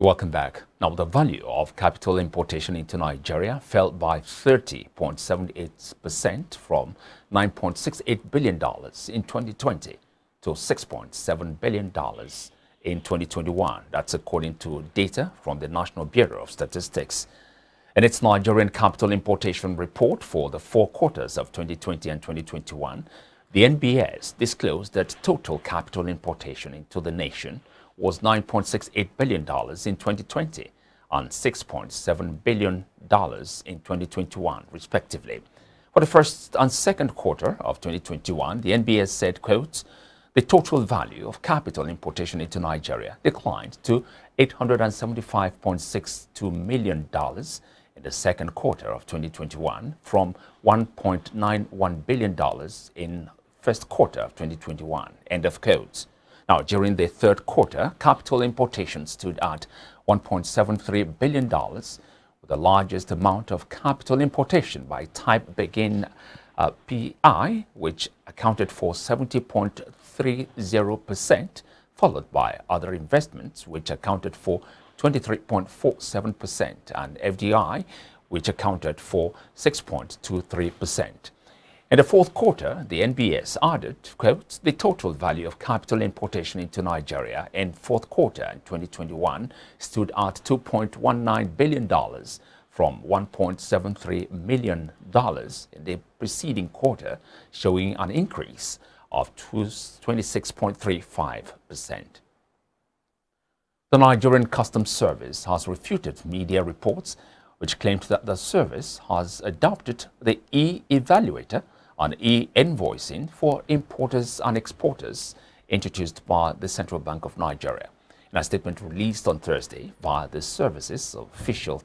Welcome back. Now, the value of capital importation into Nigeria fell by 30.78% from $9.68 billion in 2020 to $6.7 billion in 2021. That's according to data from the National Bureau of Statistics. In its Nigerian capital importation report for the 4 quarters of 2020 and 2021, the NBS disclosed that total capital importation into the nation was $9.68 billion in 2020 and $6.7 billion in 2021, respectively. For the first and second quarter of 2021, the NBS said, quote, the total value of capital importation into Nigeria declined to $875.62 million in the second quarter of 2021 from $1.91 billion in first quarter of 2021, end of quote. Now, during the third quarter, capital importation stood at $1.73 billion, with the largest amount of capital importation by type being PI, which accounted for 70.30%, followed by other investments, which accounted for 23.47%, and FDI, which accounted for 6.23%. In the fourth quarter, the NBS added, quote, the total value of capital importation into Nigeria in fourth quarter in 2021 stood at $2.19 billion from $1.73 million in the preceding quarter, showing an increase of 26.35%. The Nigerian Customs Service has refuted media reports which claimed that the service has adopted the e-evaluator and e-invoicing for importers and exporters introduced by the Central Bank of Nigeria. In a statement released on Thursday via the service's official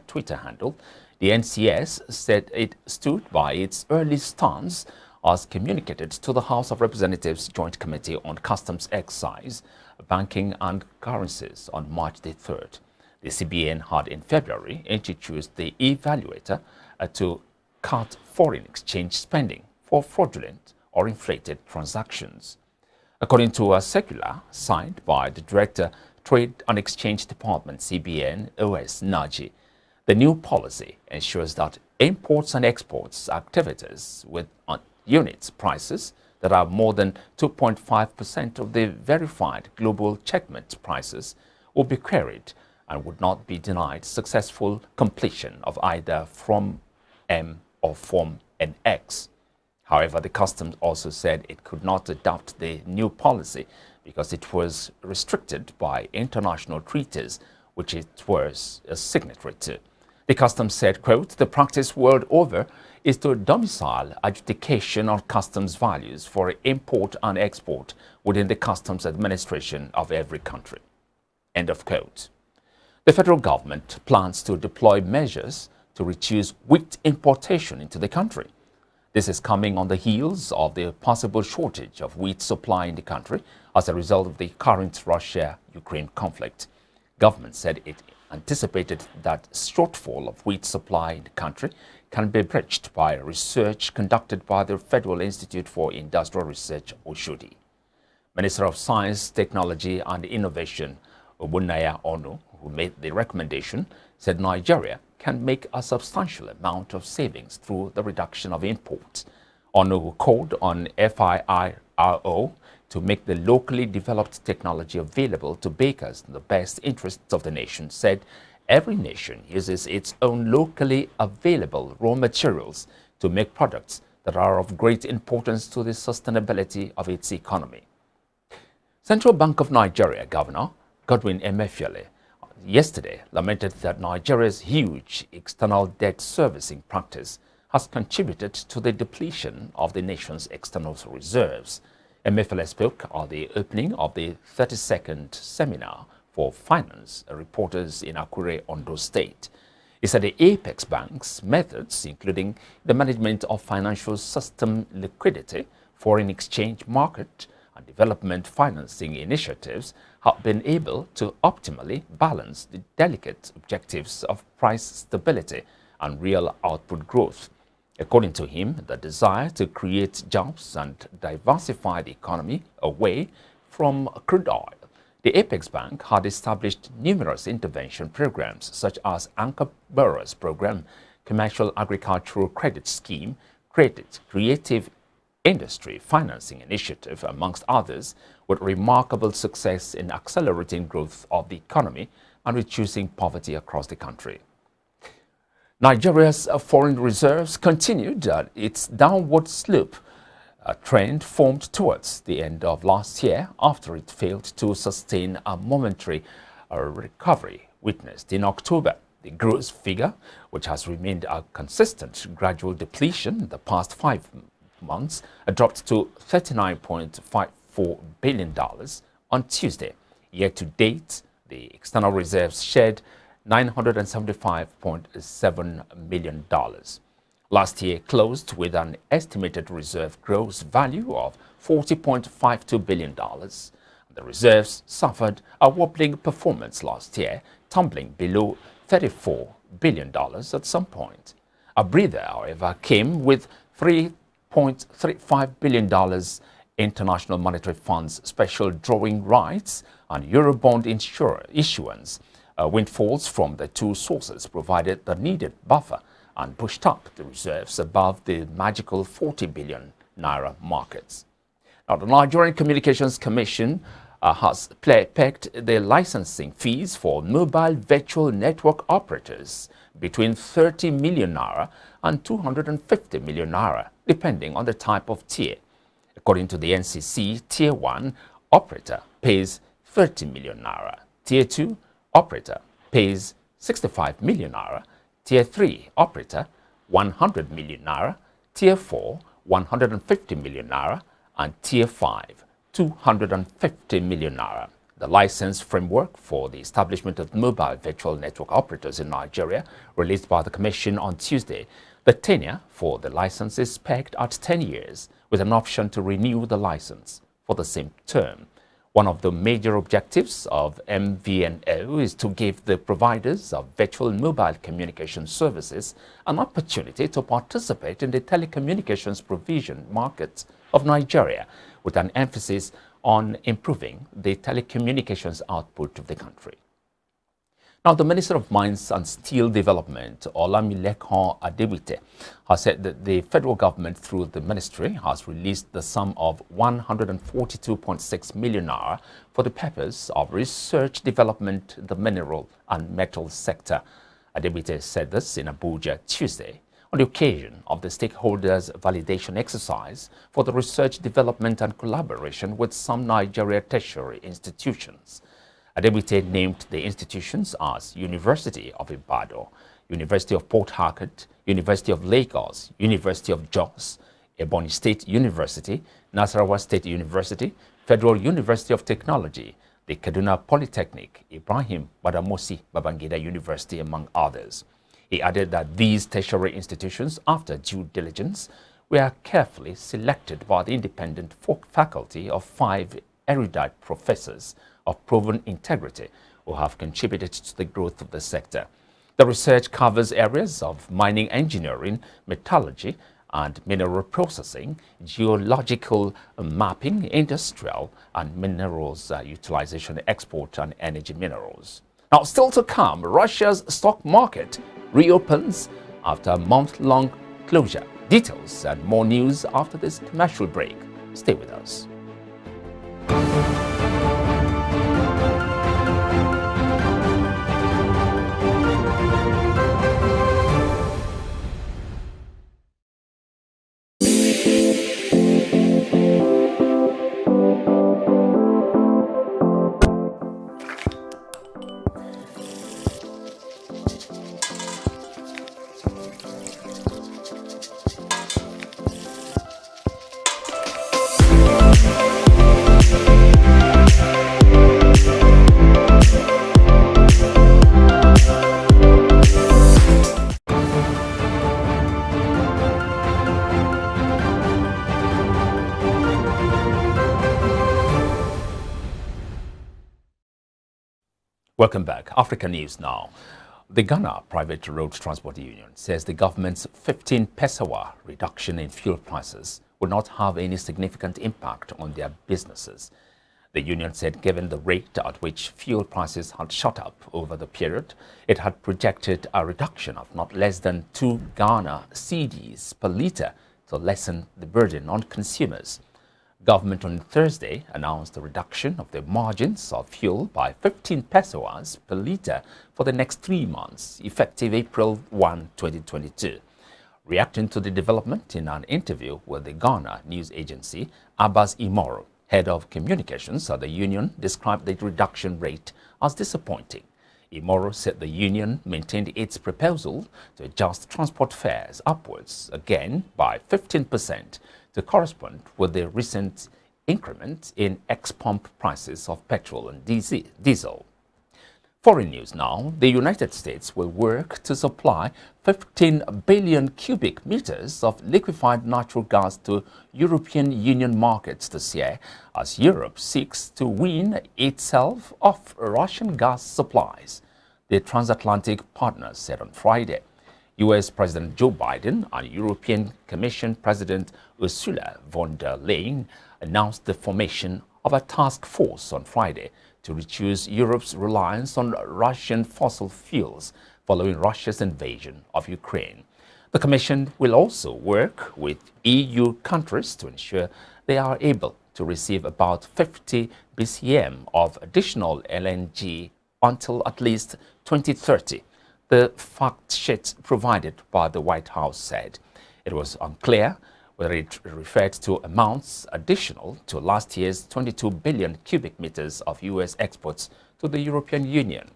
Twitter handle, the NCS said it stood by its early stance as communicated to the House of Representatives Joint Committee on Customs Excise, Banking and Currencies on March the 3rd. The CBN had in February introduced the evaluator to cut foreign exchange spending for fraudulent or inflated transactions. According to a circular signed by the Director, Trade and Exchange Department, CBN, OS Naji, the new policy ensures that imports and exports activities with unit prices that are more than 2.5% of the verified global checkmate prices will be queried and would not be denied successful completion of either Form M or Form NX. However, the customs also said it could not adopt the new policy because it was restricted by international treaties which it was a signatory to. The customs said, quote, the practice world over is to domicile adjudication on customs values for import and export within the customs administration of every country, end of quote. The federal government plans to deploy measures to reduce wheat importation into the country. This is coming on the heels of the possible shortage of wheat supply in the country as a result of the current Russia-Ukraine conflict. Government said it anticipated that shortfall of wheat supply in the country can be bridged by research conducted by the Federal Institute for Industrial Research, Oshodi. Minister of Science, Technology and Innovation, Ogbonnaya Onu, who made the recommendation, said Nigeria can make a substantial amount of savings through the reduction of imports. Onu, who called on FIRO to make the locally developed technology available to bakers in the best interests of the nation, said every nation uses its own locally available raw materials to make products that are of great importance to the sustainability of its economy. Central Bank of Nigeria Governor Godwin Emefiele yesterday lamented that Nigeria's huge external debt servicing practice has contributed to the depletion of the nation's external reserves. Emefiele spoke at the opening of the 32nd Seminar for Finance Reporters in Akure, Ondo State. He said the Apex Bank's methods, including the management of financial system liquidity, foreign exchange market, and development financing initiatives, have been able to optimally balance the delicate objectives of price stability and real output growth. According to him, the desire to create jobs and diversify the economy away from crude oil The Apex Bank had established numerous intervention programs such as Anchor Borrowers Program, Commercial Agricultural Credit Scheme, Creative Industry Financing Initiative, amongst others, with remarkable success in accelerating growth of the economy and reducing poverty across the country. Nigeria's foreign reserves continued its downward slope, a trend formed towards the end of last year after it failed to sustain a momentary recovery witnessed in October. The gross figure, which has remained a consistent gradual depletion in the past 5 months, dropped to $39.54 billion on Tuesday. Year to date, the external reserves shed $975.7 million. Last year closed with an estimated reserve gross value of $40.52 billion. The reserves suffered a wobbling performance last year, tumbling below $34 billion at some point. A breather, however, came with $3.35 billion International Monetary Fund's special drawing rights and Eurobond issuance. Windfalls from the two sources provided the needed buffer and pushed up the reserves above the magical 40 billion naira markets. Now, the Nigerian Communications Commission has pegged the licensing fees for mobile virtual network operators between 30 million naira and 250 million naira, depending on the type of tier. According to the NCC, Tier 1 operator pays 30 million naira. Tier 2 operator pays 65 million naira. Tier 3 operator 100 million naira. Tier 4 150 million naira. And Tier 5 250 million naira. The license framework for the establishment of mobile virtual network operators in Nigeria, released by the Commission on Tuesday. The tenure for the license is pegged at 10 years, with an option to renew the license for the same term. One of the major objectives of MVNO is to give the providers of virtual mobile communication services an opportunity to participate in the telecommunications provision market of Nigeria, with an emphasis on improving the telecommunications output of the country. Now, the Minister of Mines and Steel Development, Olamilekan Adewite, has said that the federal government, through the ministry, has released the sum of 142.6 million naira for the purpose of research development in the mineral and metal sector. Adewite said this in Abuja Tuesday on the occasion of the stakeholders' validation exercise for the research, development and collaboration with some Nigeria tertiary institutions. Adewite named the institutions as University of Ibadan, University of Port Harcourt, University of Lagos, University of Jos, Ebonyi State University, Nasarawa State University, Federal University of Technology, the Kaduna Polytechnic, Ibrahim Badamasi Babangida University, among others. He added that these tertiary institutions, after due diligence, were carefully selected by the independent faculty of 5 erudite professors of proven integrity who have contributed to the growth of the sector. The research covers areas of mining engineering, metallurgy and mineral processing, geological mapping, industrial and minerals utilization, export and energy minerals. Now, still to come, Russia's stock market reopens after a month-long closure. Details and more news after this commercial break. Stay with us. Welcome back. Africa News now. The Ghana Private Road Transport Union says the government's 15 pesewa reduction in fuel prices will not have any significant impact on their businesses. The union said given the rate at which fuel prices had shot up over the period, it had projected a reduction of not less than 2 Ghana cedis per litre to lessen the burden on consumers. Government on Thursday announced a reduction of the margins of fuel by 15 pesos per litre for the next 3 months, effective April 1, 2022. Reacting to the development in an interview with the Ghana news agency, Abbas Imoro, head of communications at the union, described the reduction rate as disappointing. Imoro said the union maintained its proposal to adjust transport fares upwards again by 15% to correspond with the recent increment in ex-pump prices of petrol and diesel. Foreign news now. The United States will work to supply 15 billion cubic meters of liquefied natural gas to European Union markets this year as Europe seeks to wean itself off Russian gas supplies, the transatlantic partners said on Friday. U.S. President Joe Biden and European Commission President Ursula von der Leyen announced the formation of a task force on Friday to reduce Europe's reliance on Russian fossil fuels following Russia's invasion of Ukraine. The Commission will also work with EU countries to ensure they are able to receive about 50 BCM of additional LNG until at least 2030. The fact sheet provided by the White House said it was unclear whether it referred to amounts additional to last year's 22 billion cubic meters of U.S. exports to the European Union.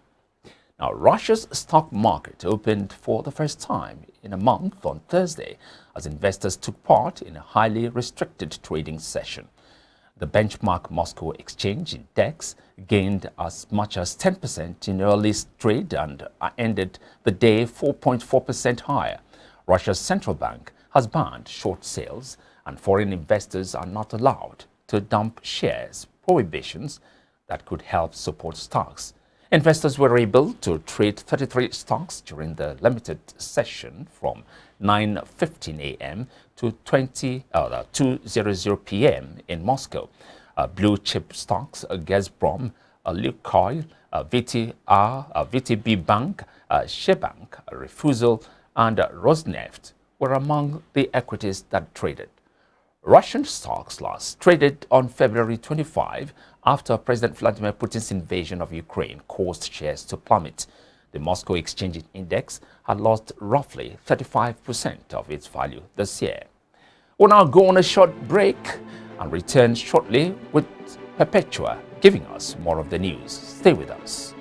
Now, Russia's stock market opened for the first time in a month on Thursday as investors took part in a highly restricted trading session. The benchmark Moscow Exchange Index gained as much as 10% in early trade and ended the day 4.4% higher. Russia's central bank has banned short sales and foreign investors are not allowed to dump shares, prohibitions that could help support stocks. Investors were able to trade 33 stocks during the limited session from 9:15 a.m. to 2:00 p.m. in Moscow. Blue chip stocks, Gazprom, Lukoil, VTB Bank, Shebank, Refusal, and Rosneft were among the equities that traded. Russian stocks last traded on February 25 after President Vladimir Putin's invasion of Ukraine caused shares to plummet. The Moscow Exchange Index had lost roughly 35% of its value this year. We'll now go on a short break and return shortly with Perpetua giving us more of the news. Stay with us.